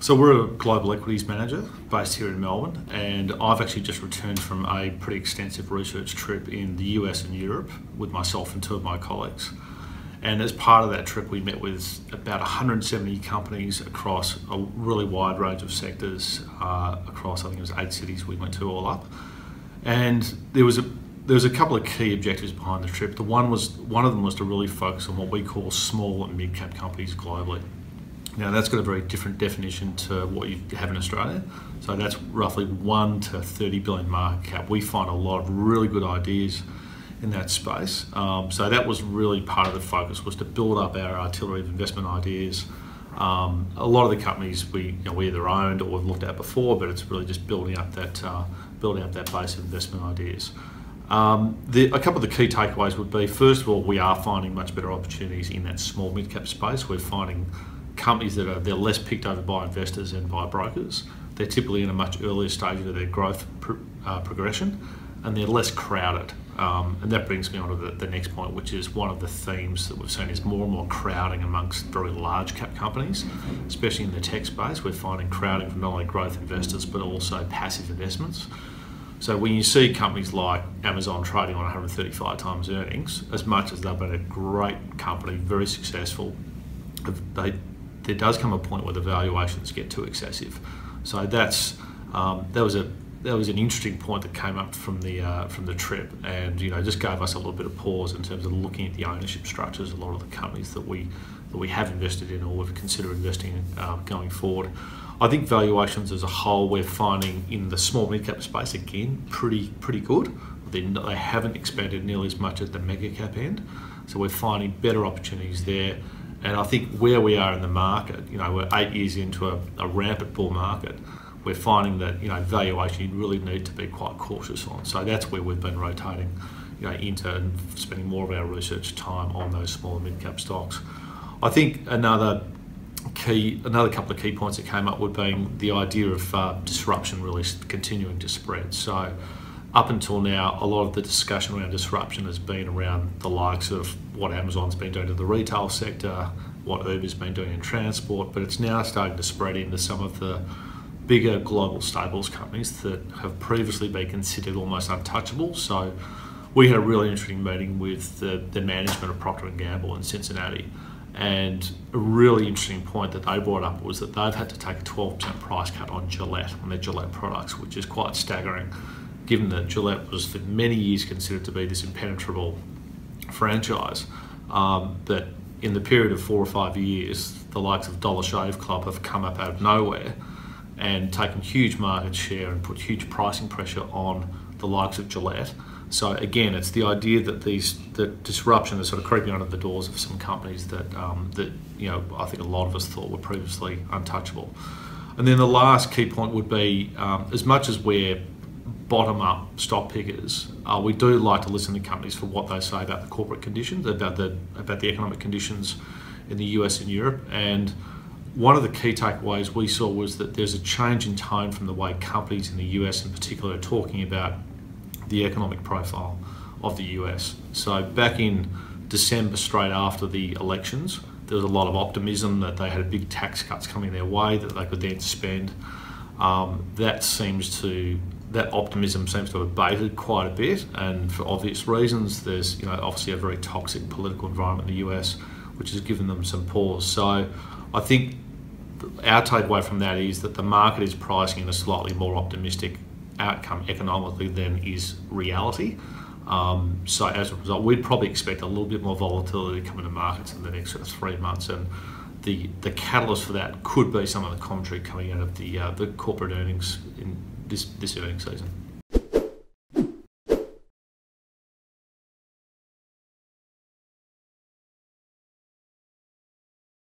So we're a global equities manager based here in Melbourne, and I've actually just returned from a pretty extensive research trip in the US and Europe with myself and two of my colleagues. And as part of that trip, we met with about 170 companies across a really wide range of sectors, across I think it was 8 cities we went to all up. And there was a couple of key objectives behind the trip. One of them was to really focus on what we call small and mid-cap companies globally. Now that's got a very different definition to what you have in Australia. So that's roughly 1 to 30 billion market cap. We find a lot of really good ideas in that space. So that was really part of the focus, was to build up our artillery of investment ideas. A lot of the companies we either owned or looked at before, but it's really just building up that base of investment ideas. A couple of the key takeaways would be, first of all, we are finding much better opportunities in that small mid-cap space. We're finding companies that they're less picked over by investors and by brokers. They're typically in a much earlier stage of their growth progression, and they're less crowded. And that brings me on to the next point, which is one of the themes that we've seen is more and more crowding amongst very large cap companies, especially in the tech space. We're finding crowding from not only growth investors but also passive investments. So when you see companies like Amazon trading on 135 times earnings, as much as they've been a great company, very successful, there does come a point where the valuations get too excessive. So that was an interesting point that came up from the trip, and just gave us a little bit of pause in terms of looking at the ownership structures of a lot of the companies that we have invested in or would consider investing in going forward. I think valuations as a whole, we're finding in the small mid-cap space, again, pretty good. They haven't expanded nearly as much at the mega cap end, so we're finding better opportunities there. And I think where we are in the market, we're 8 years into a rampant bull market, we're finding that valuation you really need to be quite cautious on. So that's where we've been rotating into and spending more of our research time on those small and mid-cap stocks. I think another couple of key points that came up would be the idea of disruption really continuing to spread. So up until now, a lot of the discussion around disruption has been around the likes of what Amazon's been doing to the retail sector, what Uber's been doing in transport, but it's now starting to spread into some of the bigger global staples companies that have previously been considered almost untouchable. So we had a really interesting meeting with the management of Procter & Gamble in Cincinnati, and a really interesting point that they brought up was that they've had to take a 12% price cut on Gillette, on their Gillette products, which is quite staggering, given that Gillette was for many years considered to be this impenetrable franchise, that in the period of 4 or 5 years, the likes of Dollar Shave Club have come up out of nowhere and taken huge market share and put huge pricing pressure on the likes of Gillette. So again, it's the idea that the disruption is sort of creeping under the doors of some companies that I think a lot of us thought were previously untouchable. And then the last key point would be, as much as we're bottom-up stock pickers, we do like to listen to companies for what they say about the corporate conditions, about the economic conditions in the US and Europe. And one of the key takeaways we saw was that there's a change in tone from the way companies in the US in particular are talking about the economic profile of the US. So back in December, straight after the elections, there was a lot of optimism that they had big tax cuts coming their way that they could then spend. That optimism seems to have abated quite a bit, and for obvious reasons. There's obviously a very toxic political environment in the US, which has given them some pause. So I think our takeaway from that is that the market is pricing in a slightly more optimistic outcome economically than is reality. So as a result, we'd probably expect a little bit more volatility to come into markets in the next sort of 3 months, and the catalyst for that could be some of the commentary coming out of the corporate earnings in this earnings season.